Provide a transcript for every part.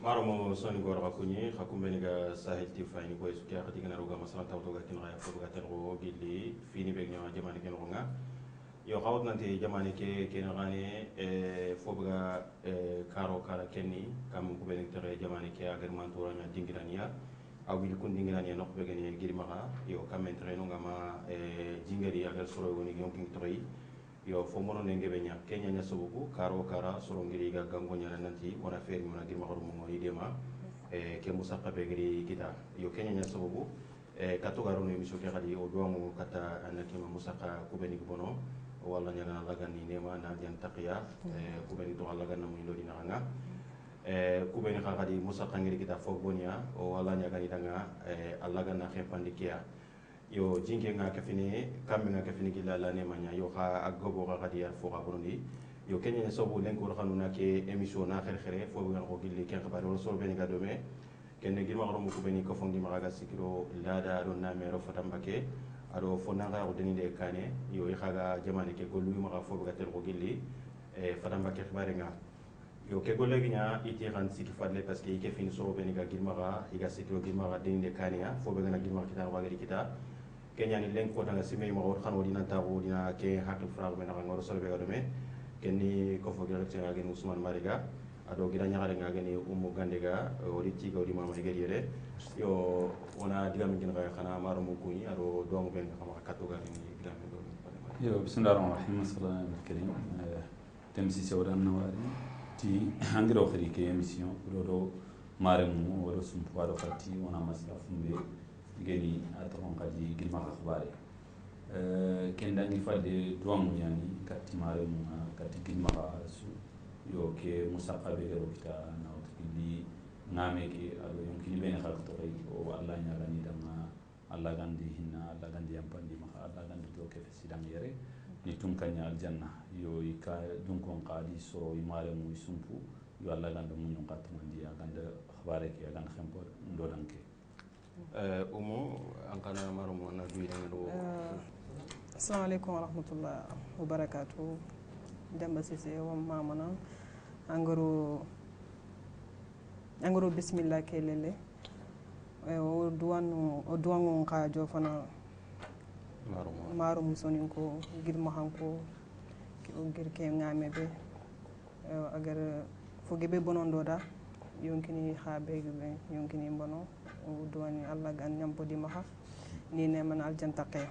Maromo Soni Gora Kuni, Hakumbeniga Sahel Tifani, Boys, Kiatiganaruga, Masanta, Kinra, Fogatero, Gili, Fini Begno, Jamaican Ronga. Yo hawt nanti jamani ke kenagane fobuga karo kara kenni kam ko ben tere jamani ke agar mantura nya dingirania awil kun dingirania nok begene girmaga yo kam entre no ngama jingari agar soro woni yonkin toy yo fomono ne ngebe nya kenya nya sobugo karo kara soro ngiri ga gango nya nanti wona feri mona girmaga rum mo idema ke musaqqa begri kita yo kenya nya sobugo katu garo no emission ke kadi o doamo kata anakima musaqqa ko beni bono wala ñana lagani nema na jan taqiya kubeni to lagana muy lo dina nga kubeni khadi musa khangiri kita fogbonia o wala ñagani danga lagana khempandikia yo jinge nga kafini kambe nga kafini gila la nema nya yo kha agobo khadi ya foga bondi yo kenya so bu len ko xanuna ke émission na xer xere fo nga ko gilli ken xabar wala so beni ga dome ken ne girma xarum ko beni ko fongi maga sikiro lada do na mero fatambake ado fonanga ko deni de kane yo ikhaga jamane ke gollu ma fo ga tel ko gilli fatamba ke xibare nga yo ke golle ginya iti kan siki fadle parce que ke fin so beni ga girma ga iga sikiro girma ga deni de kane ya fo be ga girma kita wa gari kita kenya ni len ko tanga sime ma wor khan wodina tawo dina ke hakki frag me na ngoro so be ga dome kenni ko fo directeur ga gen Ousmane Mariga ado gira nyaare nga gani umu gandega wori ci gawdi mama gari yere yo wana digam ngin ga xana maro mo kuyi ado do mo ben xama katto ga ni digam do yo bismillahir rahmanir rahim sallallahu alaihi karim temsi sewran nawari ti angiro khiri ke émission do mare mo wala sum wado fati wana masla fumbe gani aton kadi gilma akhbare kenda ni fade do mo yani katti mare mo katti gilma su yo ke musaqa be gero kita nawtili ngame ke ado yumkini ben khalq to ay o Allah nya gani dama Allah gandi hinna Allah gandi yampandi ma Allah gandi to ke sidang yere ni tunkanya aljanna yo ika dunkon qadi so imare mu sumpu yo Allah gandi mu nyon qat mandi ganda khabare ke ganda khempo ndo danke umu ankana maro mo na duwi do assalamu alaikum wa rahmatullahi wa barakatuh demba sise wa mamana angaro bismillah kelele o duwanu ka jofana maru musonin ko girma hanko girke ngame be agar fogibe bonon doda yonkini habe be yonkini bono o duwani Allah gan nyampo di maha ni ne man aljantaqe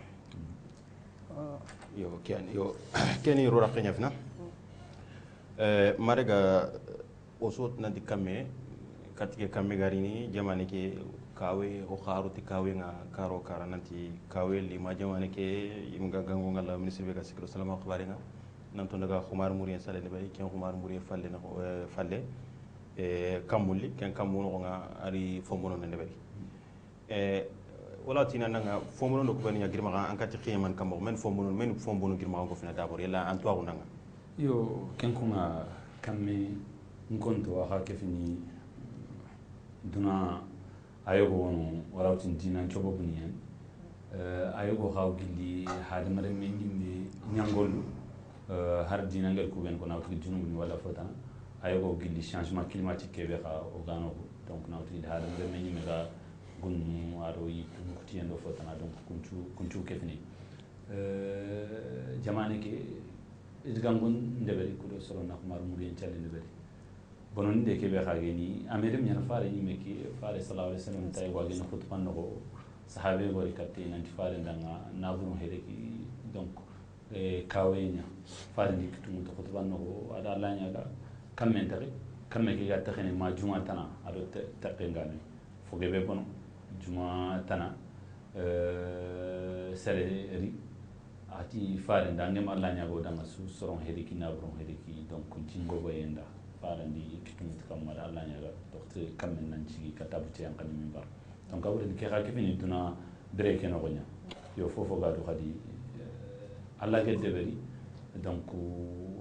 yo ken ro raqnya fna marega osot nanti kame katike kame garini jamane ke kawe o kharuti kawe nga karo kara nanti kawe li ma jamane ke imga gango ngala ministre be gasikro salama akhbari nga nanto daga khumar mourien sale ne bari ken khumar mourien falle na falle kamuli ken kamuno nga ari fomono ne bari wala tina nanga fomono ko bani girma an kati khiyaman kam men fomono girma ko fina dabor yalla an to nanga yo kenkuma kamme nkonto ha kefini duna ayogo wono wala tin dinan chobo bunien ayogo ha gilli hade mare men yimbe nyangol har dinangal ko ben ko nawti dinu ni wala fota ayogo gilli changement climatique ke be ha o gano donc nawti hade mare men yimbe ga gunnu aro yi ko tiendo fota donc kunchu kefini jamane ke idgangun ndeberi kudo soro nak mar murien chali ndeberi bonon de ke be khageni amedem nyana faare ni meki faare sallallahu alaihi wasallam tay wageni khutban no sahabe gori katte nanti faare ndanga nabunu hedeki donc kawenya faare ni kitum to khutban no ada lanya ga kammentare kamme ke gatta khene ma juma tana ado tapengame fogebe bono juma tana sere ri ati faare ndange ma lanya go danga su soron hedeki nabron hedeki donc jingo boyenda farandi kitumit kamara Allah nyaga docteur kamen nan ci katabti an kan minbar donc awren ke xake fini duna break no gonya yo fofo ga do khadi Allah ge deberi donc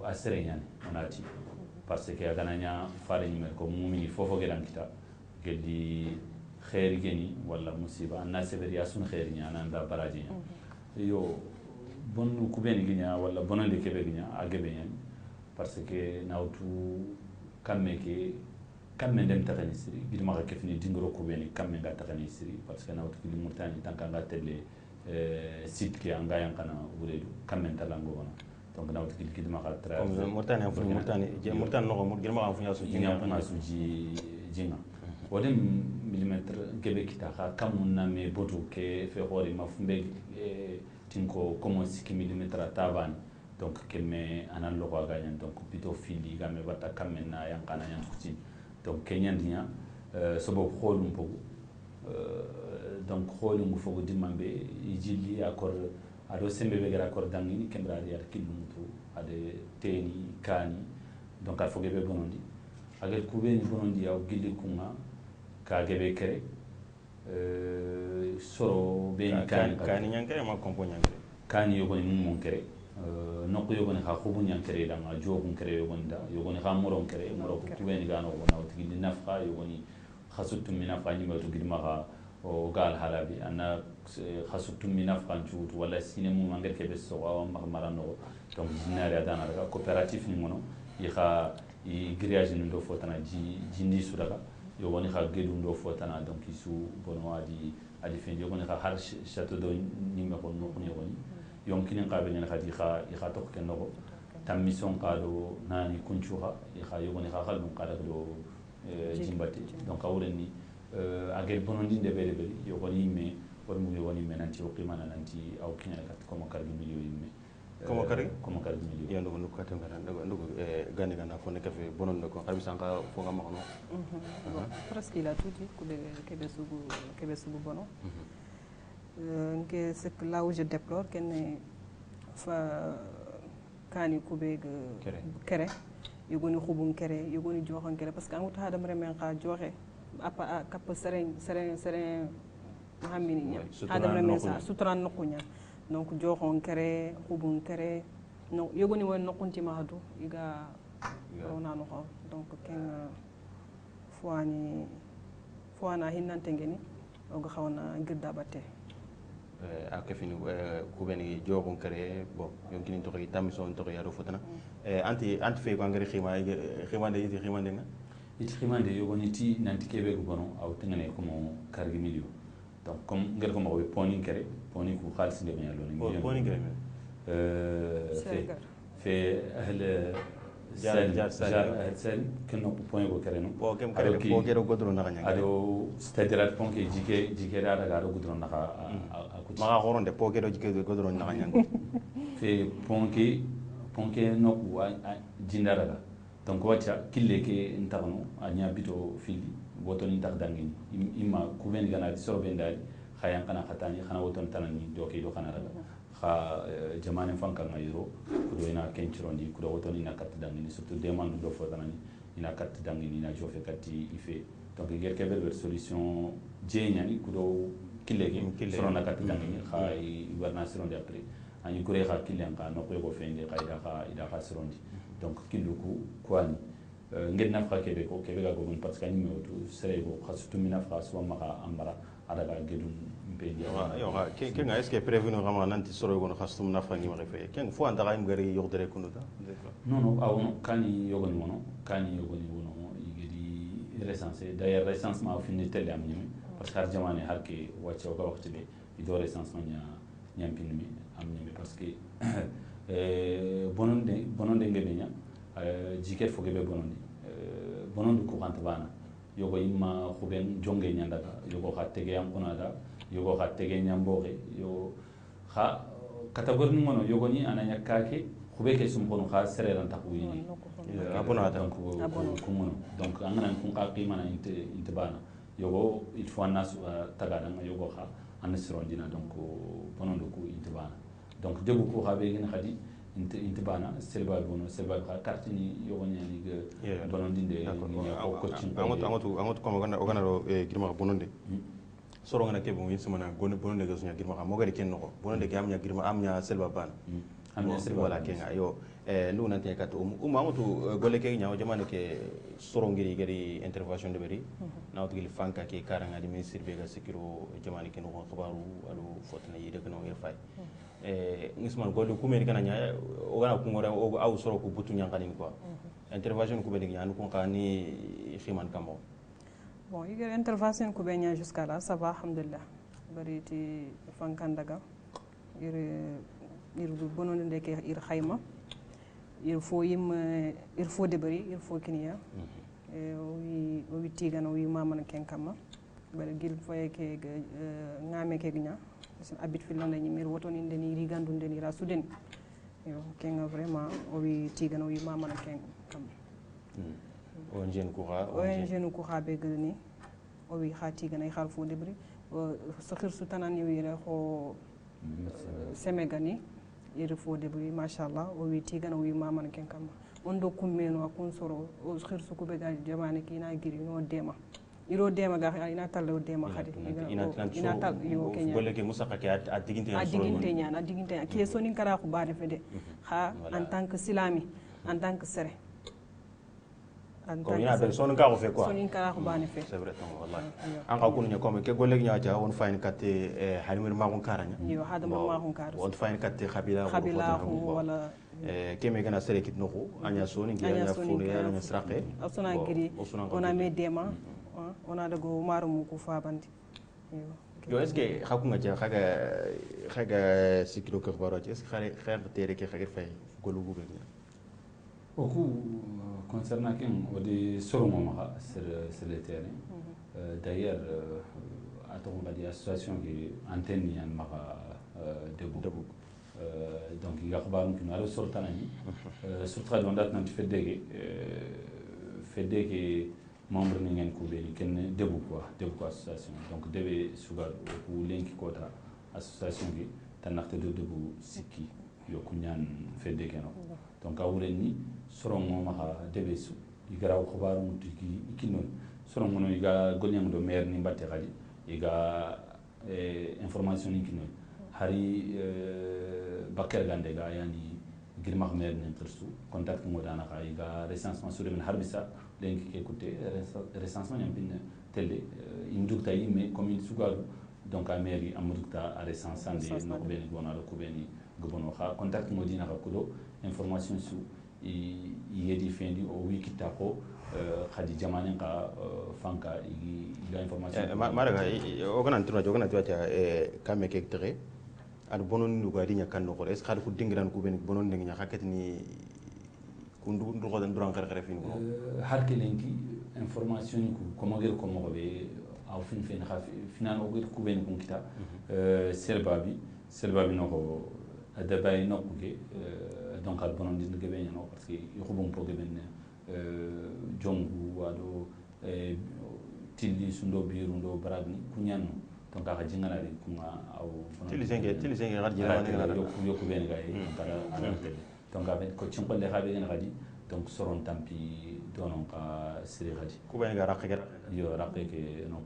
asre nyane onati parce que agananya fare ni ko mumini fofo ge dan kita gelli khair geni wala musiba na severi asun khair nyana nda baraji yo bonu kubeni genya wala bonande kebe genya agebe nyane parce que nautu kamme ke kamme ndem taxani siri gidma ka kefini dingro ko beni kamme ga taxani siri parce que nawtu kili murtani tanka nga telle site ke anga yankana wuredu kamme talango wana donc nawtu kili gidma ka tra murtani no gidma ka funya su jinga na su jinga wodem millimetre gebe kita ka kamunna me botu ke fe hori mafumbe tinko como 6 millimetre taban donc kemme anan logo gagnant donc plutôt fili game bata kamena yankana yantuti donc kenyan dia sobo kholum pogo donc kholum fogo dimambe ijili akor ado sembe be gara akor dangini kembra di arkilumtu ade teni kani donc al fogo be bonondi agel kubeni bonondi yaw gilli kunga ka gebe kere soro be kani nyankere ma kompo nyankere kani yogoni mum kere nokku yogoni ha khubun yankere da ma jogun kere yogoni da yogoni ha moron kere moro ko kubeni gano wona wotigi nafqa yogoni khasutum min nafqa ni matu gidma ha o gal halabi anna khasutum min nafqa nchuut wala sine mum angel ke besso wa marano donc dinare adana daga coopératif ni mono i grillage ni do fotana jindi sudaka yogoni ha gedum do fotana donc isu bono adi fendi yogoni ha har château do nimbe ko no yogoni yonkinin qabelin khadi kha to ken no tam mission qado nani kunchuha kha yogoni kha khalbun qada do jimbati donc awreni agel bonondi de bele bele yogoni me wonmu yogoni me nanti o qimana nanti aw kinyala kat ko makar miliyo yimme ko makar miliyo yando ko nukata ngana ndo gani gana fo ne kafe bonon ko xabi sanka fo nga makno presque il a tout dit kebe sugu bono c'est là où je déplore qu'elle fa kani kube kere yogoni khubun kere yogoni joxon kere parce que anguta hadam remen kha joxe apa kap seren hamini hadam remen sa sutran nokunya donc joxon kere khubun kere no yogoni won nokunti mahadu iga rona no ko donc ken foana hinante ngeni oga xawna girda batte akafini kubeni jogon kare bon yonkini to ita mission to ya do fotana anti fe ko ngari khimande nga it khimande yogoni ti nanti kebe ko bono aw tengane ko mo kargi milio donc comme ngel ko mo poni kare poni ko khalis de yalo ni poni kare fe ahl sen kenno ko poni ko kare no bo kem kare bo kero godro na kanya ado c'est-à-dire ponke jike da daga do godro na ka maga horonde po kero jike godro na kanya fe ponke no ko jindaraga donc wacha kille ke ntagno anya bito fili boton intak dangini imma kuben gana soro bendari khayan kana khatani khana woton tanani do ke do khana raga kha jamane fanka ngayro kudo ina kenchirondi kudo woton ina kat dangini surtout demande do fotanani ina kat dangini na jofe kati ife donc gel ke bel solution jenyani kudo kille ke soro na kat dangini kha warna sirondi après ani kure kha kille nka no ko fende kha ida kha sirondi donc kiluku kwani ngel nafqa kebe ga gogon parce que ni mewtu serego khasutu minafqa so maka ambara adaga gedum mbendi yo ha ke nga est-ce que prévenu vraiment nanti soro gon khasutu minafqa ngi mari fe ken fo anda ga ngari yogdere kunuda non awono kani yogoni wono igedi recensé d'ailleurs recensement au fin de télé am ñimi parce que har jamane har ke wacce ga waxti be ido recensement ñampinmi am ñimi parce que bononde ngebe nya jiket fo gebe bonondi courante bana yogo imma khuben jonge nyandaga yogo kha tege yam konada yogo kha tege nyamboge yo kha catégorie ni ngono yogo ni ananya kake khube ke sum kono kha sereran takuyini abona donc ko ngono donc angana kun ka qimana inte bana yogo il faut nasu tagada yogo kha anasirondina donc bonondo ku inte bana donc degu ko habe gene khadi inte bana selba ka carte ni yogoni ni ge bonondinde ni ko coaching angotu ko ogana ro girma bononde soro ngana kebe mo yinsu mana bononde ga sunya girma mo gari ken no bononde ga amnya girma amnya selba bana amnya selba wala kenga yo ndu nante kat angotu golle ke nyaaw jamane ke soro ngiri gari intervention de beri nawtu gil fanka ke karanga di ministre be ga sekiro jamane ken ko khabaru alu fotna yide ko no ngir fay ngisman golle kumeni kana nya ogana kungore aw soro ko butu nyankani quoi intervention ko be ni an ko ni khiman kamo bon il y a intervention ko be nya jusqu'à là ça va alhamdulillah bari ti fankandaga ir bonon ndeke ir khayma il faut debari il faut kiniya wi tigana wi mamana ken kama bari gil foye ke ngame ke gnya abit fi landa ni mir woton inde ni rigandu ndeni ra suden yo kenga vraiment wi tigana wi mamana ken kama o njen ko ha be gni o wi kha tigana i khal fo debari so khir su tanani wi re ko semegani il faut debari machallah o wi tigana wi mamana ken kama on do kummeno akun soro o khir su ko be gal jamane ki na giri no dema iro dema ga ina talle dema khadi ina tal yo kenya bolle ke musaka ke a diginte ke sonin kara ko bare fede ha en tant que silami en tant que sere ko ina be sonin ka ko fe quoi sonin kara ko bane fe c'est vrai ton wallahi an ka kunu ko ke golle nya ja on fayni katte halmir ma kon karanya yo hada ma kon kar on fayni katte khabila wala keme gana sere kit noko anya soni anya funu ya anya sraqe asuna giri ona me dema ona dago marumu ku fabandi yo est ce que xakunga ci xaga sikilo ko baro ci est ce que xaga tere ke xaga fay golu bu ben oku concernant ken odi soromo ma sur le terrain d'ailleurs aton badi association qui antenne yan ma debu donc il y a xabarum ki no sortanani surtout don dat nan fedege membre ni ngeen ko be ken debu ko association donc debe sugar ko lenki kota association bi tanakte do debu sikki yo kunyan fedege no donc awre ni sorongo ma debe su igara xabarum tiki kinon sorongo no iga golyang do maire ni mbatte xali iga information ni kinon hari bakar gande ga yani girma maire ni tersu contact mo dana ka iga recensement sur men harbisa lenki ke écouter recensement yam bin telle imdukta yimme comme il sugaru donc a mairie amdukta a recensande no ben gona ko beni gobono ha contact mo dina ka kudo information su yedi fendi o wikita ko khadi jamane ka fanka iga information maraga o gana tuna jogana tuata kame ke tere ad bonon nu gadi nya kan no est khad ku dingiran ku ben bonon nya hakati ni kundu ndu ko dan duran kare fin ko har ke lenki information ku komo gel komo be aw fin final o gel ku ben kun kita selbabi no ko adabay no ko ke donc al bonon din ge ben no parce que ko bon po ge ben jongu wado tilli sundo biru ndo baragni kunyano donc ka jingala ri kuma aw tilli senge gadi jina yo ku ben gay para donc avec ko ci ngol le xabe gën xadi donc soron tampi donon ka siri xadi ku ben ga raqe yo raqe ke no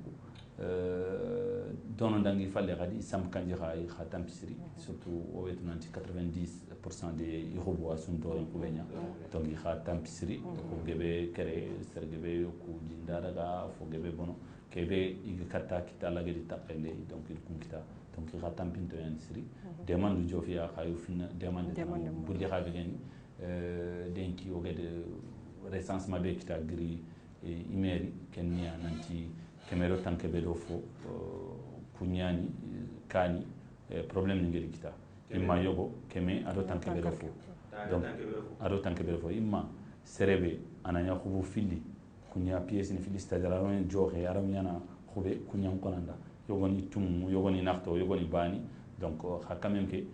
donon dangi falle xadi sam kanji xay xa tampi siri surtout o wetu nanti 90% des irobo asun doron ku benya donc xa tampi siri ko gebe kere ser gebe ku jindara ga fo gebe bono kebe ig katta kita la gedi taqele donc il kun kita donc xa tampinto yan siri demande jofia xayu fin demande bulli xabe geni denki o gede recensement be kita gri imeri kenya nanti kemero tanke be do fo kunyani kani problème ngeli kita imma yogo keme ado tanke be do fo donc ado tanke be do fo imma serebe ananya khubu fili kunya pièce ni fili c'est-à-dire on joxe aram yana khube kunya konanda yogoni tum yogoni nakto yogoni bani donc ha quand même que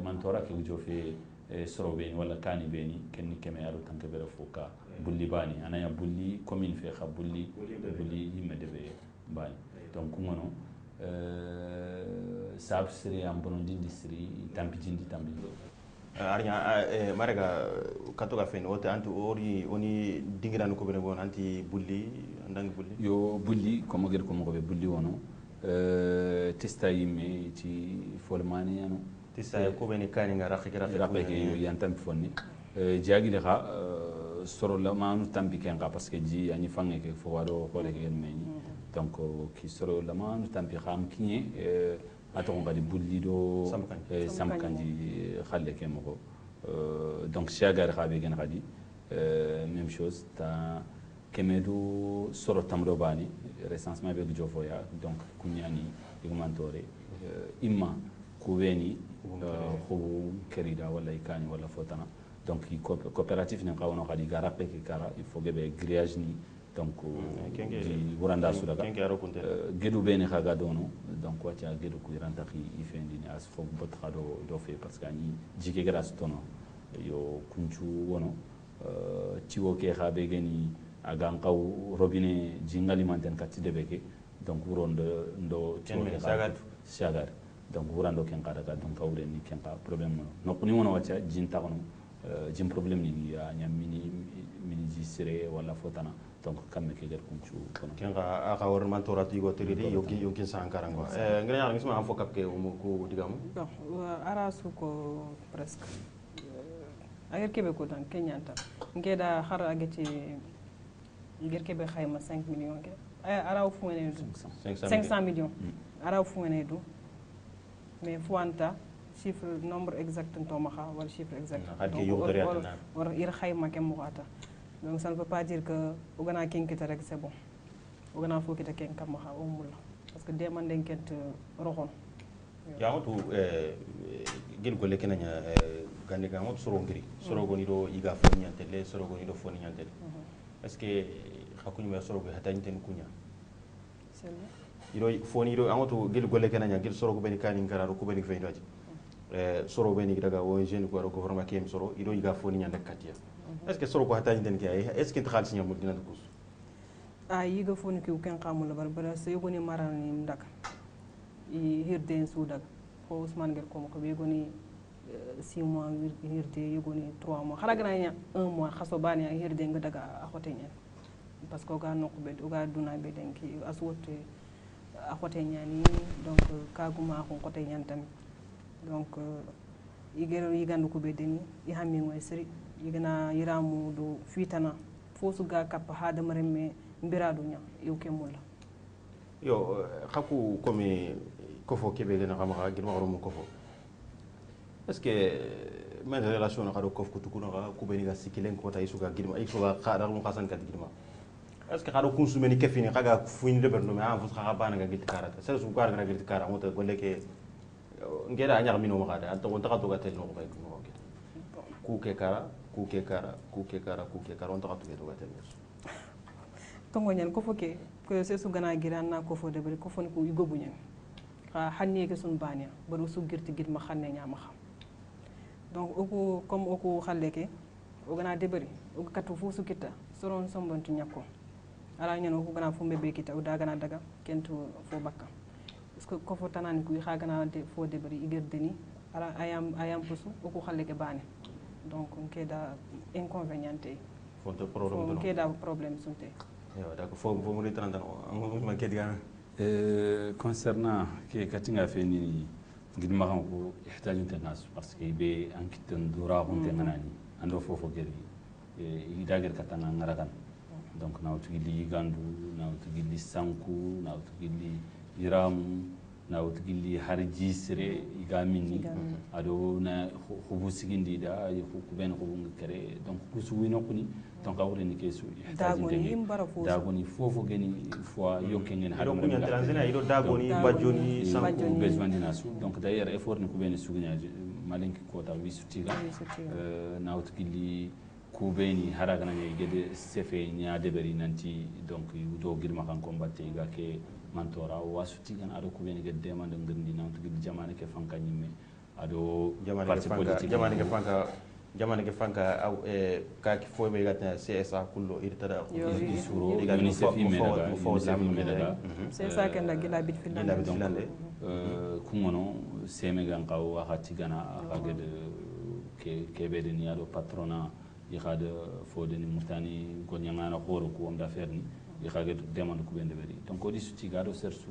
mantora ke jofe soro beni wala kani beni kenni keme aro tanke bere foka bulli bani anaya bulli commune fe kha bulli yimme debe bani donc ngono sab siri am bonon dindi siri tampi arnya maraga katoga fen wote anti ori oni dingiran ko bene bon anti bulli ndang bulli yo bulli comme gere comme be bulli wono testa yimme ci folmani yano testa ko bene kani nga raqi yo yantam fonni jagi de kha soro la manu tambi ken ka parce que ji ani fange ke fo wado ko le gen meni donc ki soro la manu tambi kham kinye aton ngadi bulli do samkanji khalle ke mako donc shagar khabe gen khadi même chose ta kemedu soro tamdo bani recensement be jofoya donc kunyani igmantore imma kubeni ko kerida wala ikani wala fotana donc coopératif ne qawno qadi garape ki kara il faut gebe grillage ni donc di buranda sudaka gedu beni khaga dono donc wacha gedu ku ranta khi ifendi ni as fo bot khado do fe parce que ni jike gras tono yo kunchu wono ciwo ke khabe geni agan qaw robinet jingali manten katti debeke donc wurondo ndo ciwo ke sagar donc wurando ken qada ka donc awre ni ken ka problème no ni wono wacha jinta kono jim problème ni ya nyamini mini jisere wala fotana donc kamme ke ger kunchu kono ken ka aka wor man torati go tiridi yokin sankara ngo ngene yalla ngisma am fokap ke ko digamu bon arasu ko presque ager kebe ko tan kenyanta ngeda khar ageti ngir kebe khayma 5 millions ke araw fu ngene 500 millions araw fu ngene du mais fuanta chiffre nombre exact to maxa wala chiffre exact or ir khayma ke muata donc ça ne veut pas dire que ogana kenkita rek c'est bon ogana fokita ken kam maxa o mul parce que demande kent roxon yamutu gel golle kenanya gande ga mot soro ngiri soro goni do iga fo nyantele soro goni do fo nyantele est-ce que xakuñu me soro go hatañten kunya c'est ido fo ni do amoto gel golle kenanya gel soro go beni kani kararo ko beni feyndati soro beni daga o jeune ko ro gouvernement kem soro ido iga fo nyande katia est-ce que soro go hatañten ke est-ce que xal signa mo dina ko yiga fo ni ki ken xamul barbara sey goni marani ndaka i hirde sudak ko Ousmane Gueye ko be goni 6 mois hirde yegoni 3 mois xala gana 1 mois xaso bani hirde nga daga a ñen parce que ga nokku be ga duna be denki aswote a xote ñani donc kaguma ko xote ñan tam donc igero yigandu ko be deni i hammi ngoy seri yigana yiramu do fitana fosu ga kap hada maremme mbiradu nya yow kemulla yo xaku comme kofo kebe gena xama girma xarum kofo est-ce que men relation xaro kof ko tukuna ga ku beni ga sikilen ko tay suga girma ay suga xara mu xasan kat girma est-ce que xaro consumer ni kefini xaga fuñ leber no mais en fos xaga bana ga git karata c'est su gar ga git kara mo to golle ke ngeda ñax mino ma xada to ta to ga tel no bay ko ku ke kara on ta to ga tel tongo ñan ko foke ko c'est su gana giran na ko fo de ko fon ko yugo ñan xanne ke sun bania baru su girti git ma xanne ñama xam donc oku comme oku xalle ke o gana debari o katu fu su kita soron sombontu ñakko ala ñan oku gana fu mbebe kita o da gana daga kentu fo bakka parce que ko fo tanani ku xa gana de fo debari igir deni ala ayam pusu oku xalle ke bani donc ke da inconvénienté fonto problème ke da problème sunte yo d'accord fo mo ri 30 ans ma ke diga concernant que katinga feni ngidma kan ko ihtajun nas parce que be ankitan dura hunte manani ando fofo geri idager katanga ngaragan donc nawtu gilli gandu nawtu gilli sanku nawtu gilli iram nawtu gilli harji sere igamini ado na khubu sigindi da ko ben ko ngere donc kusu wino kuni donc awre ni kesu dagoni fofo geni fois yokengen hado kunya transina ido dagoni bajoni sanku bezwandina su donc d'ailleurs effort ni ko ben sugnyaaje malinki kota wisutiga nawtu gilli kubeni haraga nanya gede sefe nya deberi nanti donc do girma kan combatte ga ke mantora wasuti gan ado kubeni gede demande ngirndi nawtu gilli jamane ke fanka nyimme ado parti politique jamane ke fanka aw ka ki fo be gatna CSA kullo irtada suro UNICEF medaga CSA ken da gila bit finlande kungono seme gan qaw waxati gana agede ke be den yado patrona yixade fodeni murtani ko nyangana khoro ko on d'affaire ni yixage demande ko bende beri donc odi suti gado sersu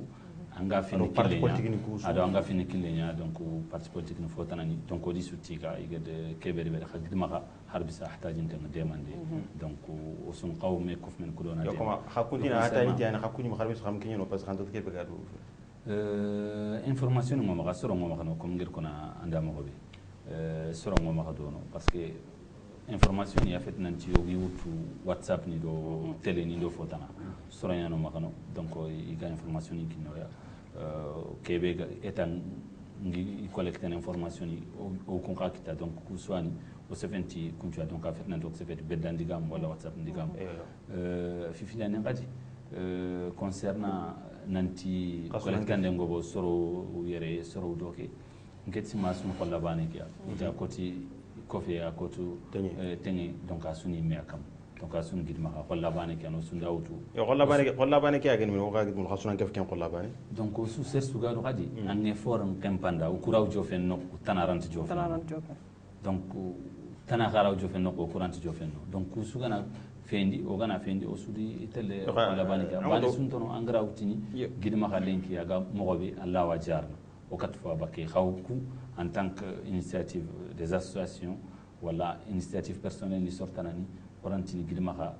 anga fini killenya ado anga fini killenya donc parti politique no fotanani donc odi suti ga igede kebere bere khagdi maka harbisa ihtajin tan demande donc osun qawme kof men ko dona yo koma hakuntina atani tiana hakuni ma kharbis xam kinyo parce que xanto kebe gado information mo maka soro mo maka no comme ngir kona anda mo be soro mo maka dono parce que information ya fet nanti yogi wutu whatsapp ni do télé ni do fotana soranya no makano donc iga information ni kinoya kebe etan ngi collecter information ni o konka kita donc kuswani o sefenti kuntua donc afet nan donc sefeti beddan digam wala whatsapp digam fifina ne ngati concernant nanti collecter ngobo soro yere soro doke ngeti masum kolla bane kia ita koti kofi a kotu tengi donc asuni me akam donc asuni gidma kolla bane kia no sunda wutu yo kolla bane kia gani mo ga gidmo khasuna kef ken kolla bane donc su ser su gado gadi an effort en kempanda o kuraw jofen no tanarant jofen donc tanakaraw jofen no ko kurant jofen no donc su gana fendi o gana fendi o sudi tele kolla bane kia bane suntono angra utini gidma khalenki aga mogobe allah wa jarna au quatre fois baké khawku en tant qu'initiative des associations wala initiative personnelle ni sortanani orantini gidmaha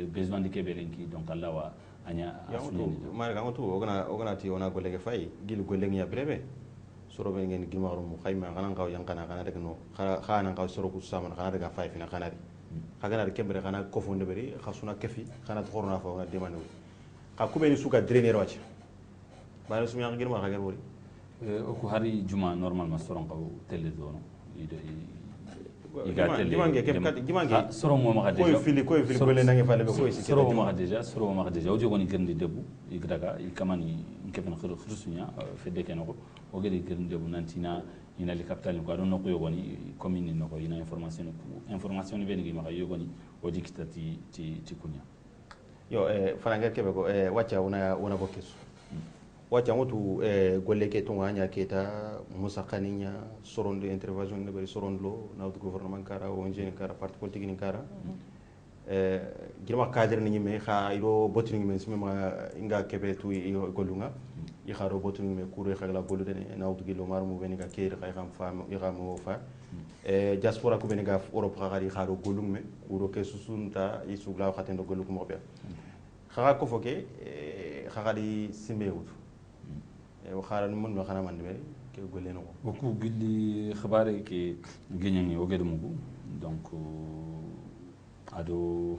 besoin de kebelenki donc Allah wa anya asuni mari ga ngotu ogana ti ona golle ke fay gil golle ngi brebe soro be ngeni gidmaha mu khayma kana ngaw yankana kana daga no khana ngaw soro ku sama kana daga fay fina kana ri khagana kembre kana kofonde beri khasuna kefi kana khorna fa ona demanu ka kubeni suka drainer wacha bana sumi yang gidmaha ga wori oku hari juma normalement soron ko télé zono ido jimange soron mo ma déjà koy fili ko le nangi falle be koy soron mo ma déjà o jogoni gerndi debu igdaga ikamani kefen khrusunya fedde kenoko o gedi gerndi debu nantina ina le capital ko don ko yogoni commune no ko ina information ni benigi ma yogoni o dikitati ti kunya yo faranga kebe ko wacha una ko kesu wacha ngotu golle ke tonga nya keta musakaninya soron de intervention ne bari soron lo na gouvernement kara o ngene kara parti politique ni kara girma cadre ni me kha iro botini men sima inga kebe tu golunga i kharo botini me kure khagla golu de na gilo mar mu beni ga keer khay kham fam i kham mo fa diaspora ko beni ga europe khagari kharo golung me kuro ke susunta i sugla khatendo goluk mo be khaga ko foke khagadi simewut وخارن من وخنا من دبي كي يقول لنا وكو قلي خباري كي جيني وقد مغو دونك ادو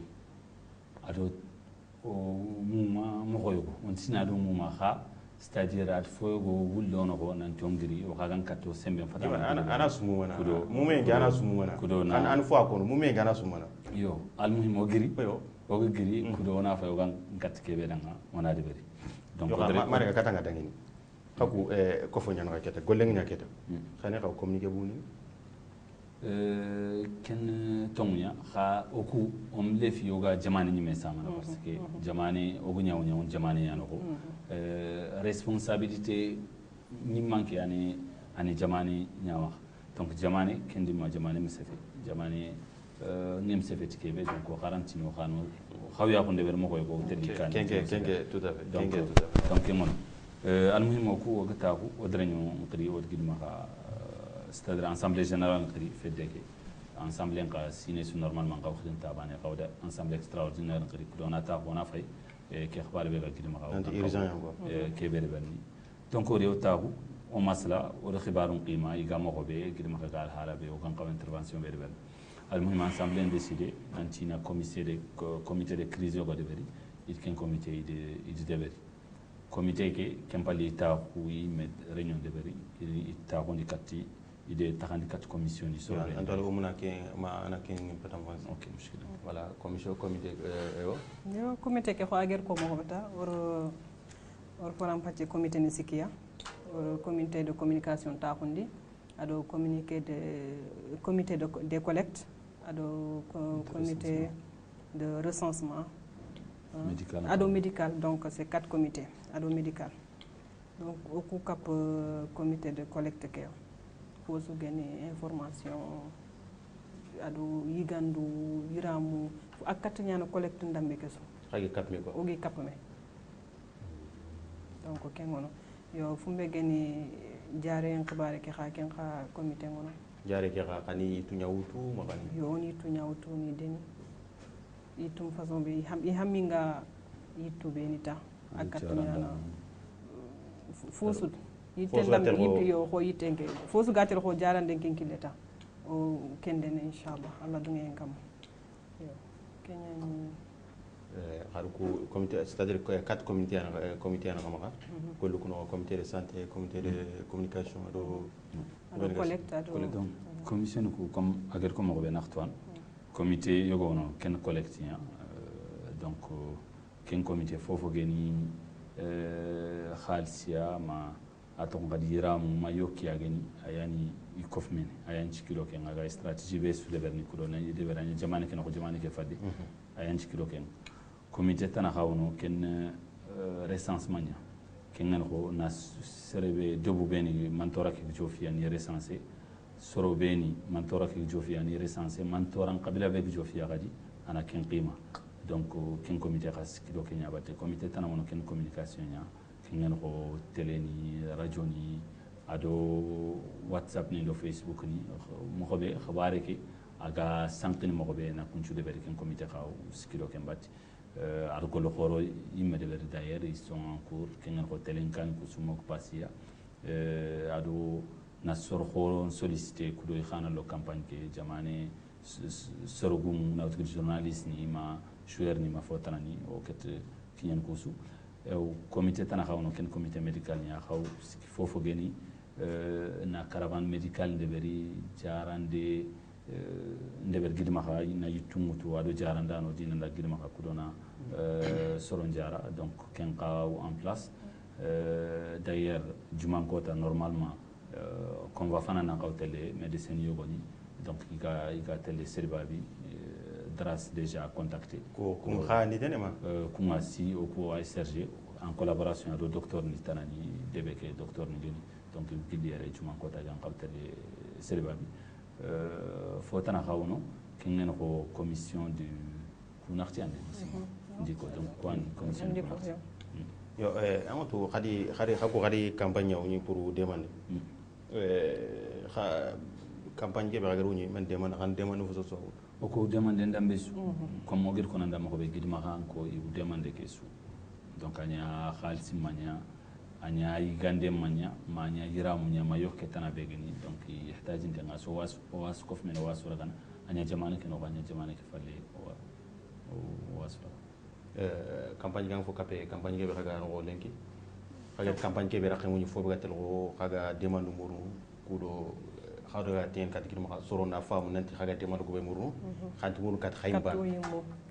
موما مغيو ونسنا دو موما خا c'est-à-dire at fogo wullo no ko nan tongiri o kagan katto sembe fata ana sumu wana mume ngana sumu wana an fo ko mume ngana sumu wana yo al muhim o giri yo o giri kudo na fa o gan kat kebe danga wana de beri donc mare ka katanga dangini kaku kofo nyana kete goleng nya kete khane ka communiquer buni ken tonya kha oku om lefi yoga jamani ni mesama parce que jamani ogunya wonya jamani yana ko responsabilité ni manque ani jamani nyawa donc jamani kendi ma jamani mesefe jamani ngem sefe tikebe donc ko garantino khano khawya ko ndeber mo ko teddi kan kenge tout à fait donc mon المهم وكو وقتاكو ودرنيو نقري ودقدما c'est-à-dire assemblée générale نقري في الدكي assemblée نقا سينيس نورمال من قاو خدن تاباني قاودا assemblée extraordinaire نقري كدونا تاكو نافاي كي اخبار بيغا قدما قاو انت ايرجان يانغو كي بيري بني دونك ريو تاكو او مسلا او خبار قيمه يغا مخو بي قدما قال حالا بي او كان قاو انترفانسيون بيري بن المهم assemblée décidé انتينا comité de crise يوغا ديبري il ken comité de deberi comité ke kempali ta kuyi med réunion de beri ita ko ndikati ide takandi kat commission ni so andal o muna ke ma ana ken patam vance ok mushkila voilà commission comité yo comité ke xager ko mo beta or faram pacce comité ni sikia or comité de communication ta xundi ado comité de collecte ado comité de recensement ado médical donc c'est 4 comités ado médical donc au cap comité de collecte ke faut su gagner information ado yigandu yiramu akkat nyana collecte ndambe keso xagi kapme ko ogi kapme donc ken ngono yo fumbe gani jare en xibare ke xa ken xa comité ngono jare ke xa xani tu nyawutu ma xani yo ni tu nyawutu ni deni itum façon be haminga yitu benita akatuna fosud yitendam yitu yo ko yitenge fosu gatel ko jarande ken kileta o kendene inchallah Allah dungen kam yo kenyan comité, c'est-à-dire 4 comités en Amara, le comité de santé, comité de communication, collecte, donc commission comme agar comme on Antoine, comité yogo no ken collecte donc ken comité fofo geni khalsia ma aton gadira ma yoki ageni ayani ikofmen ayani kilo ken aga stratégie be su de berni kudo na de berani jamane ken ko jamane ke fadi ayani kilo ken comité tana xawno ken recensement nya ken ngana ko na serebe jobu beni mantora ke jofi ani recensé soro beni mantora ke jofi ani recensé mantoran qabila be jofi gadi ana ken qima donc ken comité khas kilo ken yabate comité tana wono ken communication nya ken ngana ko télé ni radio ni ado whatsapp ni do facebook ni mo xobe xabaare ke aga sankini mo xobe na kunchu de ken comité xaw kilo ken batti argolo khoro imme de d'ailleurs ils sont en cours kengen ko telenkan ko sumo ko pasia ado nasor khoro sollicité kudo khana lo campagne ke jamane sorogum nawt journaliste ni ma joueur ni ma fotanani o ket kiyen kusu o comité tan khawno ken comité médical ni khaw fofo geni na caravane médical de beri jarande ndeber gidma kha na yitumutu ado jaranda no dinanda gidma kha kudona soron jara donc ken qaw en place d'ailleurs jumankota normalement qu'on va faire un télé médecin yogoni donc il a télé serbabi dras déjà contacté ko khani denema kuma si au ko SRG en collaboration avec le docteur Nitanani debeke docteur Nigeni donc il dit jumankota jan qaw télé serbabi fotana khawno kenen ko commission du kunartiane ndiko donc quoi commission yo amatu khadi campagne ni pour demander campagne ke bagaro ni man demande fo so o ko demande ndambe su comme mo gir ko nanda mo ko be gidma kan ko i demande ke su donc anya khalsi manya anya igande manya manya yiramu nya mayo ketana begeni donc yahtaji ndanga so was kof men was ragana anya jamane ke no anya jamane ke falle o was campagne gang fo capé campagne ke be raga no lenki haga campagne ke be rakemu ni fo be gatel go haga demande muru kudo khawda ten kat gidma sorona fam nanti haga demande go be muru khanti muru kat khayba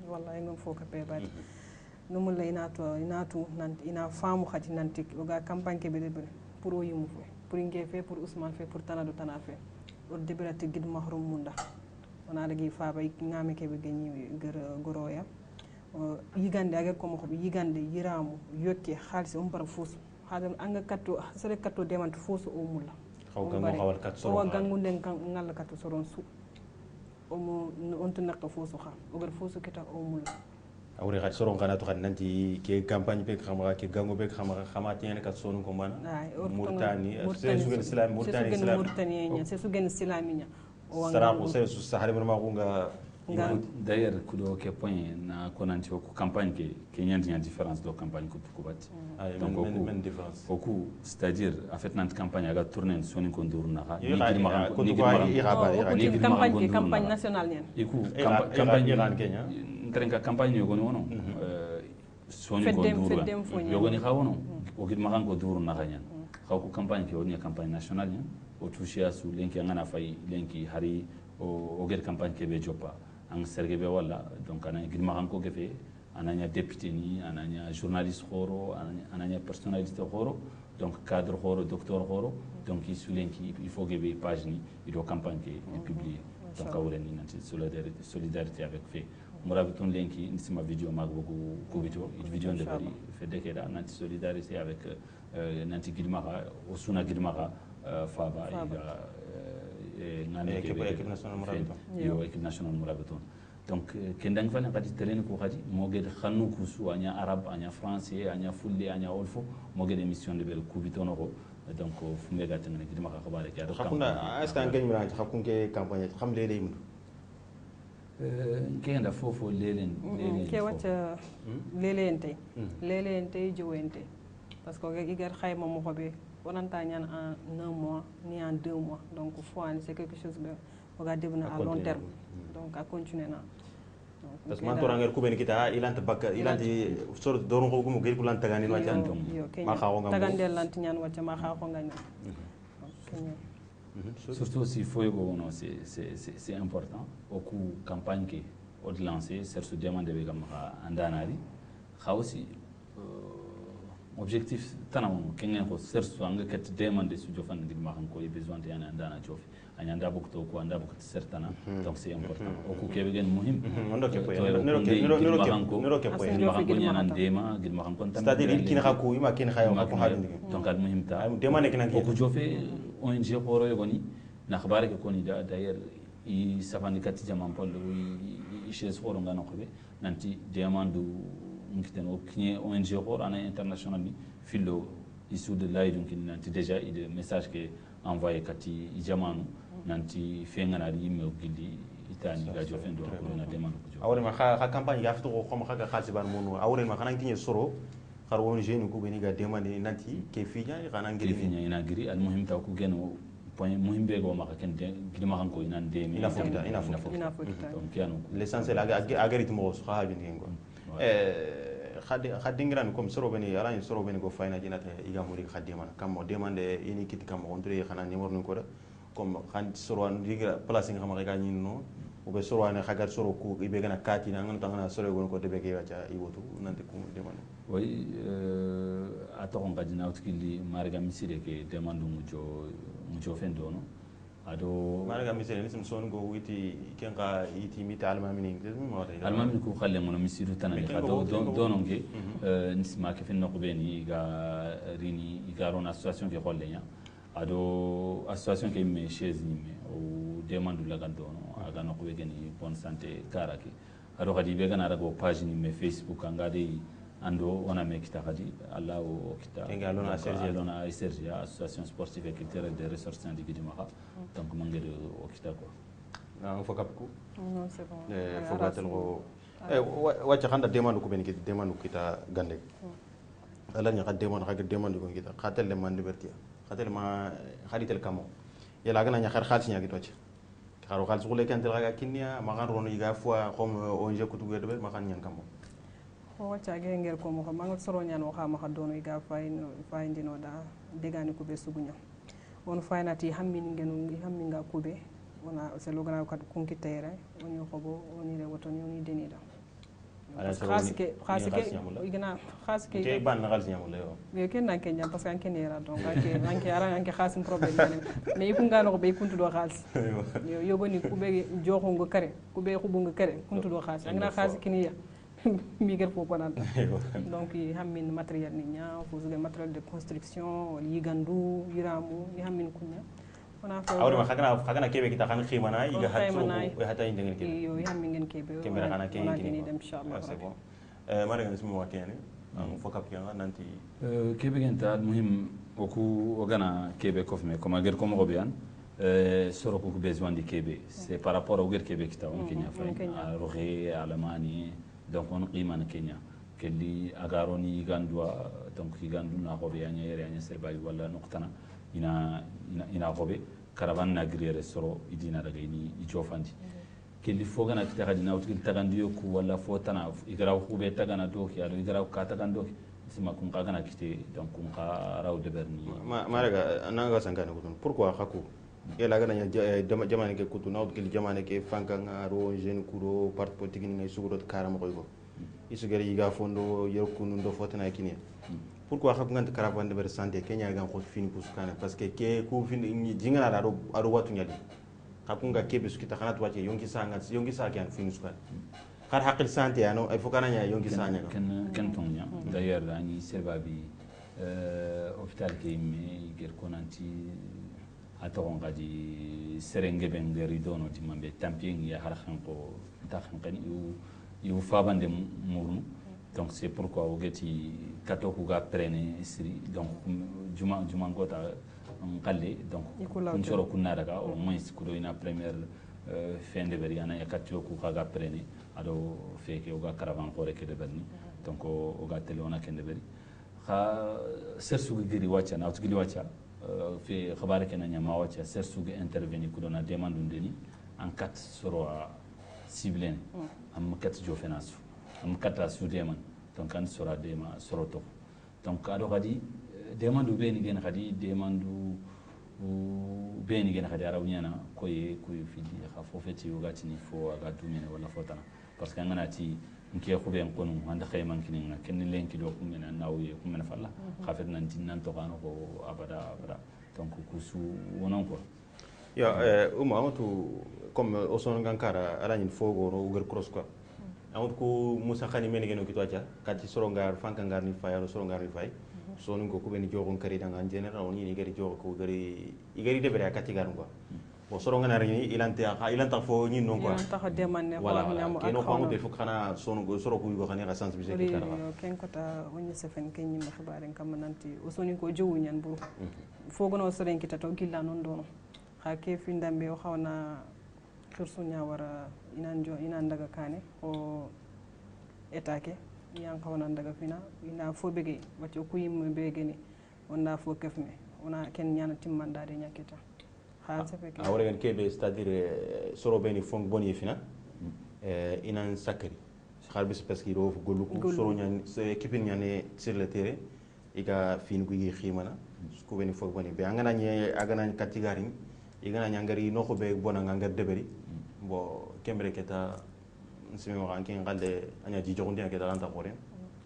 wallahi ngam fo capé badi numul inatu nanti ina famu khati nanti oga campagne ke be pour o yimu fe pour ngefe pour Ousmane fe pour tanado tanafe o debirati gid mahrum munda ona lagi fa bay ngame ke be gani goroya yigande aga ko mo yigande yiramu yokke khalsi bar fosu hadam anga katto sare katto demant fosu o mulla khawal kat soro o gangunde kan ngal katto soron su o mo onto nakka fosu kha o gar fosu kita o mulla awre khat soron kana to nanti ke campagne be khama ke gango be khama tiene kat sonu ko man Mauritanie c'est sugen islam Mauritanie c'est sugen islaminya o sara ko c'est su sahari ma ko nga d'ailleurs kudo ke point na konanti ko campagne ke nyandi nya différence do campagne ko batti donc men différence oku c'est-à-dire en fait notre campagne aga tourner soni ko ndur na ha ni campagne nationale nyen iku campagne Iran Kenya trenka campagne yogoni wono soni ko ndur yogoni khawono o gid magan ko ndur na ganyan khaw ko campagne ke woni campagne nationale nyen o toucher su lenki ngana fay lenki hari o ged campagne ke be jopa ang serge be wala donc ana gid magan ko gefe ananya député ni ananya journaliste khoro ananya personnalité khoro donc cadre khoro docteur khoro donc il faut que be page ni il campagne qui est publiée donc awren ni nanti solidarité avec fait murabiton lenki nisima video magbogu ko video de bari fait dekeda nanti solidarité avec nanti gidmaga o suna gidmaga faba ngane équipe nationale murabiton yo équipe nationale murabiton donc kendang fane kadi telen ko kadi mogede khannu kusu anya arab anya français anya fulli anya wolfo mogede émission de bel kubitono ko donc fumbe gatten ne gidma ka khabare ki ado khakunda est-ce que ngani mira khakunke campagne xam lele yimdu ngenda fofo lelen ke wacca lelen tay jowente parce que igar khayma mo xobe onanta ñan en 1 mois ni en 2 mois donc faut c'est quelque chose de oga devenir à long terme donc a continuer na parce que man to ranger kubeni kita ilanta bakka ilanti sort doron ko gumo gel kulan tagani no tan ma khawo ngam tagandel lanti ñaan wacca ma khawo ngam surtout aussi faut no c'est important au coup campagne qui au lancer c'est se demander be gam andanari aussi objectif tanam kengen ko sersu anga ket demander su jofan ngi ma ko besoin de yana andana jofi anyanda bokto ko anda bokto certana donc c'est important o ko kebe gen muhim ondo ke poy nero ke poy ma ko nyana dema gil ma ko tam c'est-à-dire kin khaku ima kin khayo ko halindi donc ad muhim ta demande kin ko jofe ONG horo yogoni na khabare ke koni d'ailleurs i safandi kati jaman pol i chez horo ngano khobe nanti demande ngiten o kine ONG horo ana international ni filo issu de laidun kin nanti déjà il message que envoyé kati jamanu nanti fengana di me gilli itani ga jofen do ko na demande ko awre ma kha campagne ga fito ko ma kha khalsi ban mono awre ma khana tinye soro khar won jeune ko beni ga demande nanti ke finya khana ngiri finya ina giri al muhim taw ko geno point muhim be go ma ken gili ma ko ina ndemi ina fokita donc kiano l'essentiel agarit mo so ha bin ngo khadingiran comme soro beni arani soro beni go fayna jinata iga muri khadimana kam demande ini kit kam on tre khana numéro nun ko comme khan soro an diga place nga xama ga nyinno o be soro an khagar soro ku ibe gana kati na ngana tangana soro gon ko debe ke wacha iwotu nante ko demande oui aton gadina utkili marga misire ke demande mujo fendono ado marga misire nisum son go witi kenga iti mita almamini ingles mo wata almamini ko khalle mono misiru tanani khado dononge nisma ke fenno ko beni ga rini igaron association ke khollenya ado association ke me chaise ni me o demande la gandono aga no ko geni bonne santé karaki ado khadi be gana rago page ni me facebook angade ando ona me kita khadi allah o kita tengalona sergia association sportive et culturelle des ressortissants du Guédimaha donc mangere o kita ko na fo kapku non c'est bon fo gatel go wacca khanda demande ko ben ki demande kita gande ala nya khad demande ko kita khatel le man liberté khatel ma khaditel kamo yala gana nya khar khalsi nya gitoch kharo khals ko le kantel ga kinnia ma gan rono yiga fois comme ONG kutu gede ma kan nyan kamo o wacca ge ngel ko mo ko mangal soro nyano ha ma dono iga fayndino da degani ko be sugunya on faynati hammin ngenu hamminga ko be wona c'est le grand kat kunki tere oni xobo oni re wotoni oni denida khasike igna khasike ke ban na khalsi nyamul yo ken nan kenya parce que an ken era donc anke ara anke khasim problème mais ikunga no be kuntu do khas yo yogoni ko be joxo ngo kare ko be xubu ngo kare kuntu do khas angna khas kiniya miguel fofananta donc hammin matériel ni nya fusuge matériel de construction yigandu yiramu ni hammin kunya ona fa awri ma khagana kebe kita kan khimana iga hatro hata indengel kebe yo hammin ngen kebe kebe khana ke ni dem inshallah c'est bon mara ngi smu wakene am fokap yana nanti kebe genta muhim oku ogana kebe kofme comme ager comme robian soro ko besoin di kebe c'est par rapport au ger kebe kita on kenya fa rohe alemani donc on qima na Kenya kelli agaroni gandwa donc gandu na hobe anya yere anya serbay wala nuqtana ina hobe caravan na griere soro idina daga ini ijofandi kelli fogana kita hadina utkil tagandiyo ku wala fotana igraw khube tagana doki alo igraw ka tagando sima kun kagana kite donc kun raw deberni maraga nanga sangana gutun pourquoi khaku yela gana jamane ke kutu nawd kil jamane ke fanka ngaro jeune kuro part politique ni ngay sugurot karam koy go isugere yiga fondo yerkunu ndo fotana kinia pourquoi xak ngant caravane de santé kenya gan xot fini pusukane parce que ke ku fini jingana da ado watu nyadi xakunga kebe sukita xanat wace yonki sa kan fini sukane xar haqil santé ano ay fokana nya yonki sa nya ken tonya d'ailleurs ani serbabi hôpital ke me ger konanti atoron gadi serenge ben deri dono timambe tamping ya harxan ko taxan yu fabande murnu donc c'est pourquoi o geti katoku ga prene siri donc juma ngota ngalle donc kun soro kunna daga au moins kudo ina première fin de beriana ya katoku ga prene ado feke o ga caravan ko reke de berni donc o ga telona ken de beri kha sersu giri wacha na utgili wacha في خبرك أن يا ماوتش سرسوق intervenir كلنا demande دني en 4 soro ciblé am 4 jofenasu am 4 sudeman donc an sora dema soroto donc ado kadi demandu beni gen kadi demandu beni gen kadi arawnyana koye fidi kha fofeti yogatini fo aga dumene wala fotana parce que ngana ti nke khube en konu anda khayman kininga ken lenki do kumena nawye kumena falla khafet nan tinnan to kanu ko abada donc kusu wonon ko ya amatu comme oson gankara ala nyin fogo ro ugar cross quoi amatu ko musa khani men geno kito acha kati sorongar fankangar ni fayaro sorongar ni fay sonu ko kubeni jogon kari danga en general on ni gari jogo ko gari igari de bere akati gar quoi bon soronga na rini ilanta fo ni non quoi ilanta ko demande voilà keno ko amatu fo khana sonu go soro ko yugo khani ga sensibiliser ki kara ken ko ta wonni sefen ken nyima xibaren kam nanti o soni ko jowu nyan bu fogono soren kita to gilla non dono ha ke findambe o xawna khirsu nya wara inan daga kane o etake yang xawna daga fina ina fo bege wati ko yim bege ni wonna fo kefme ona ken nyana timmanda de nyaketa ha sefe ke awre gen kebe c'est-à-dire soro beni fong boni fina inan sakari xarbis parce que ro goluku soro nyan équipe nyane sur le terrain iga fin guigi ximana ko beni fong boni be angana nye agana katigaring igana nyangari no ko be bona ngangar deberi bo kembre keta nsimi wa ankin galde anya ji jogondi keta lanta xore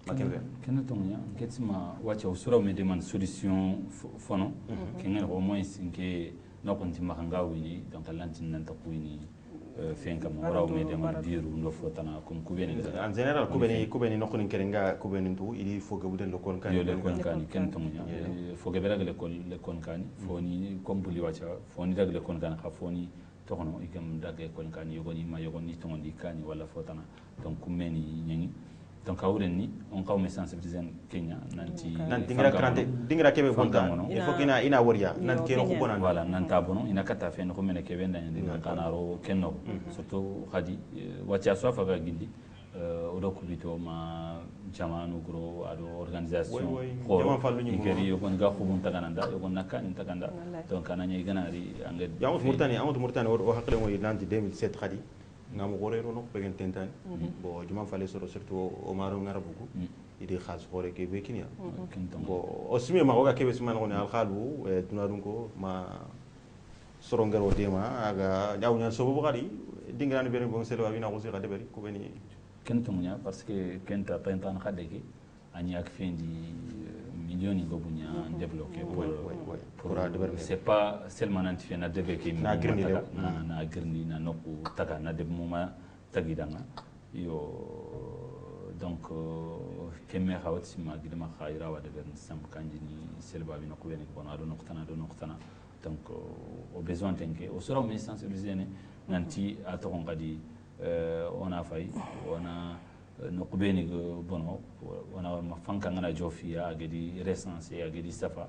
makembe kena tonga ketima wacha usura me demande solution fono kenga au moins nke no konti makanga wini donc lantin nanta kuini fenka mo wara me demande diru ndo fotana comme kubeni en général kubeni no konin kerenga kubeni ntu ili foga buden lo kon kan yo le kon kan ken tonga foga beraga le kon kan foni comme buli wacha foni daga le kon kan kha foni tokono igam daga kon kan yogoni ma yogoni tongondi kani wala fotana donc kumeni nyangi donc awren ni on kaw me sensibiliser Kenya nanti dingra kebe bonta il faut ina woriya nan kero ko bonan voilà nanta bono ina kata fen ko mena kebe ndanya dinga kanaro kenno surtout khadi wacha sofa ga gindi odo kubito ma jamanu gro ado organisation ko ikeri yogon ga khubun tagananda yogon nakani taganda donc ananya iganari anged yamut murtani o hakle mo nanti 2007 khadi ngam gore ro no pegen tentani bo juma fale soro surtout o maro ngarabugo idi khas gore ke be kinya bo o simi ma oga kebe sima ngone al khalu tunadun ko ma soro ngaro dema aga nyawnya so bo gari dingran be bon selo abina ko sira deberi ko beni kentonya parce que kenta tentan khadeki ani ak fendi millions go bunya débloquer pour c'est pas seulement nanti na débloquer na girni na noku taga na de moma tagidanga yo donc kemme khawt sima gidma khayra wa de ben sam kanjini selba bi nokku ben ko na do noktana donc au besoin tenke au sera mais sensibiliser nanti aton qadi on a failli on a no kubeni bono wana mafanka ngana jofia agedi recensé agedi safa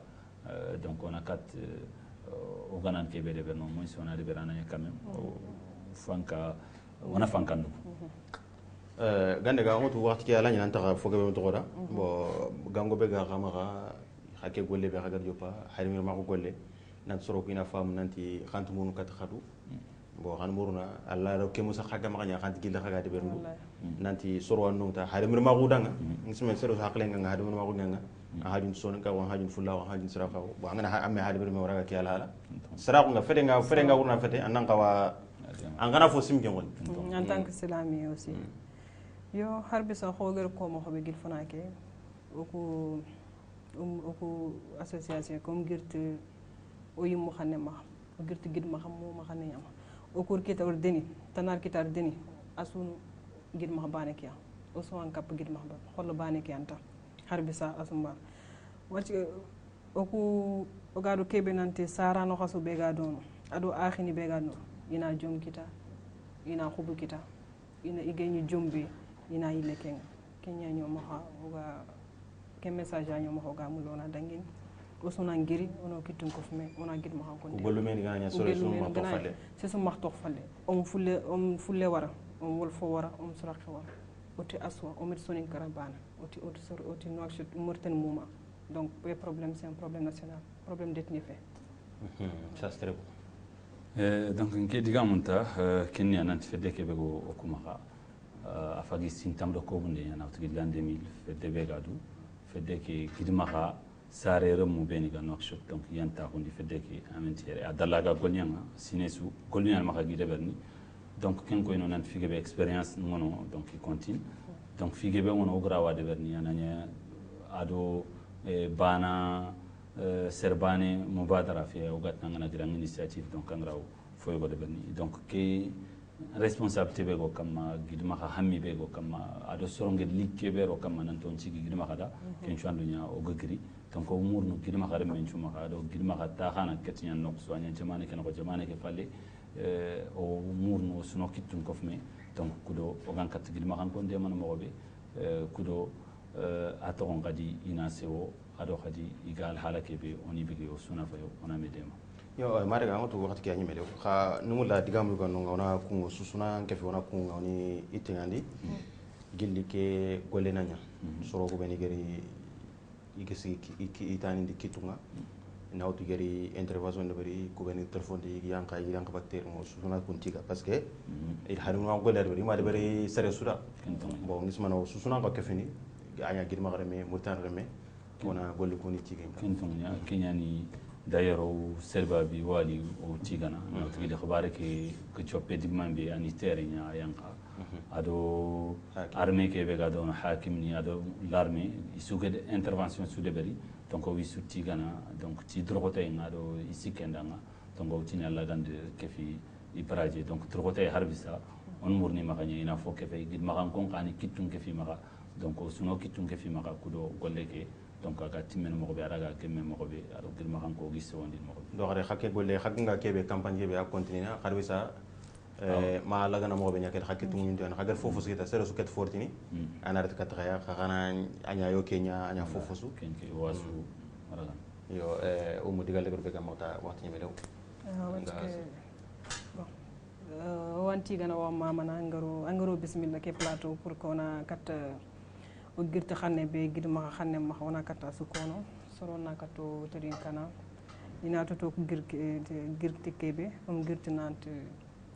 donc on a 4 organan kebe de berno moins on a de berana quand même fanka wana fankandu gande ga ngotu waxti ke ala nyanta ga fogabe to goda bo gango be ga xamaxa xake golle be xagar jopa harimir ma ko golle nan soro ko ina fam nanti xantu munu kat xadu bo xan muruna alla ro ke musa xaga ma nya xanti gilda xaga de bernu nanti soro an nungta harimir ma ko danga ngismen sero xaqle nga harimir ma ko nga hajun son ka wa hajun fulla wa hajun sira ko bo ngana amme harimir ma waraga ke ala sira ko nga fete nga wurna fete anan ka wa angana fo sim jongol en tant que islami aussi yo harbi sa xoger ko mo xobe gil fanake oku association comme girte o yim xane ma girte gid ma xam mo xane yam o kur kita or deni tanar kita deni asun gid ma bane kiya o so an kap gid ma ba xol bane kiya anta harbi sa asumba wati oku o gado kebe nante sara no xasu be ga don ado akhini be ga no ina jom kita ina khubu kita ina igeni jombe ina ile kenya nyoma ha oga ke message nyoma ho ga mulona dangin osuna ngiri ono kitun ko fume ona gid ma ko gollu men ganya solution ma to falle c'est so ma to falle on fulle wara on wol fo wara on surakh wara oti aswa o met sonin karabana oti noaction morten mouma donc le problème c'est un problème national problème d'ethnie fait ça c'est très bon donc nke diga munta kenya nanti fedde ke bego okumaka afagi sintam do ko bunde yana to gilan 2000 fedde be gadu fedde ke gidmaka sare remu beni ga workshop donc yanta ko ndi fedde ke amentiere adalaga golnyanga sinesu golnyanga maka gide berni donc ken ko ino nanti fige be experience ngono donc il continue donc fige be ngono ogra de berni ananya ado bana serbane mubadara fi ugat nangana grand initiative donc kangraw foy go de berni donc ke responsabilité be go kama gidma ha hammi be go kama ado soronge likke be ro kama nan ton cigi gidma kada ken chandu nya o gogri donc o murnu gidma ha men chuma ha do gidma ha ta khana ketnya nok so anya jamane ken ko jamane ke falle o murnu suno kitun kofme donc kudo o gan kat gidma han kon de man mo be kudo atoron gadi ina sewo ado khadi igal halake be oni bigi o suna fayo ona medema yo mare ga ngoto wakati ke anyimele kha numula digamu ko ngona kungo susuna kefi ona kungo oni itingandi gilli ke golle nanya soro ko beni gari igesi itani di kitunga nawtu gari intervention de bari ko beni telephone di yanka bakter mo susuna kuntiga parce que il haru ma golle bari ma de bari sere suda bon nismano susuna ko kefini anya gidma garame murtan reme ona golle ko ni tigay kentonya kenyani d'ailleurs au serba bi wali o tigana no tigi khabare ke choppe dimambe ani terinya yanka ado armée ke be gado hakim ni ado l'armée isuge intervention sous de bari donc o wisu tigana donc ti drogote ngado isikendanga donc o tinya la gande ke fi ipraje donc drogote harbisa on murni maganya ina fo ke fe gid magan kon kani kitun ke fi maga donc o suno kitun ke fi maga kudo golle ke donc aga timen mo be araga kemme mo be aro girma kan ko gisse wondi mo do xare xakke golle xagga kebe campagne be a continuer xarbisa ma laga na mo be nyakel xakke tumu ñu xagal fofu sita sero su ket fortini ana ret kat xaya xana anya yo kenya anya fofu su kenke wasu araga yo o mo digal be ga mota waxti ñeme lew wanti gana wa mama na angaro bismillah ke plateau pour kona kat o girti xanne be gidma xanne ma xona kata su kono sorona kato terin kana ina to girti kebe girti nante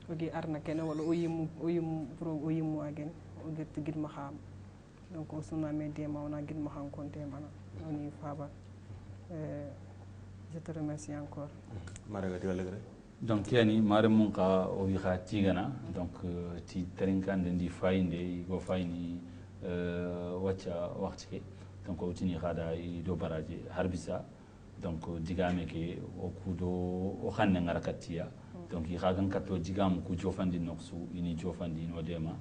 ogi arna kene wala oyim pro oyim wagen o girti gidma xam donc o suna me de ma ona gidma xam konte mana oni faba je te remercie encore maraga digal gre donc yani mare mun ka o wi kha tigana donc ti terin kan ndi fayinde go fayni wacca waxti ke donc o tini khada do baraje harbisa donc digame ke o kudo o xanne ngara katiya donc i khagan katto digam ku jofandi noksu ini jofandi no dema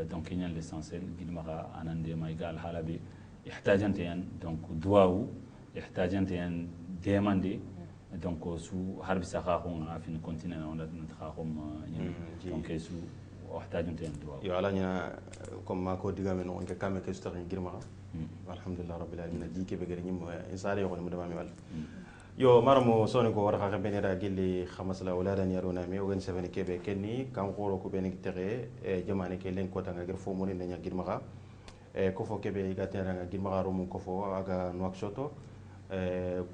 donc ñal l'essentiel gidma ka anande may gal halabe ihtajante yan donc duwawu ihtajante yan demande donc su harbisa kha khon afin continue on da kha khom donc su واحتاجون تندوا يو على نيا كم ما كود دعامي نو إنك كم كيستغني غير ما الحمد لله رب العالمين ديك بغير نيم إنسان يقول مدام مال يو مرمو سوني كو ورخا خبيني را جيلي خمس لا أولاد يرونا مي وين سبني كيبه كني كم خورو كو بينك تغي جماني كيلين كوتا غير فوموني نيا غير ما كوفو كيبه يغاتنا غير ما رومو كوفو اغا نواكشوتو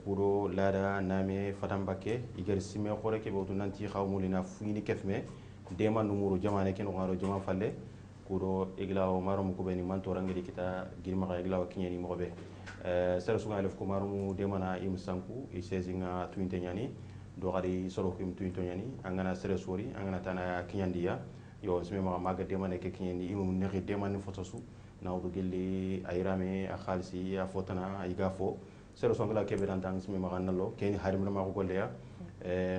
كورو لادا نامي فتامباكي يغير سيمي خوري كيبه تنانتي خاومولينا فيني كيفمي dema numuru jamane ken ngaro jama falle kuro iglawo maro mu ko beni manto rangedi kita girma ga iglawo kinyani mo be sere sunga lef ko maro mu dema na im sanku e sezinga tuinte nyani do gadi soro ko im tuinte nyani angana sere sori angana tana kinyandiya yo sime ma maga dema ne ke kinyani im nexi dema ni fotosu nawdo gelli ayrame a khalisi a fotana ay gafo sere songa kebe dan tang sime ma nallo keni harim ma ko golleya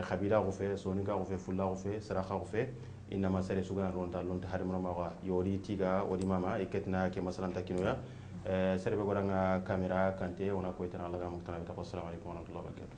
خبيرة غفة سونيكا غفة فلا غفة سراخا غفة إنما سري سوغان رونتا لونتا هارم رما يوري تيغا ودي ماما إكتنا كمثلا تكينويا سري بغورانغا كاميرا كانتي ونا كويتنا لغا مقتنا بتاقو السلام عليكم ورحمة الله وبركاته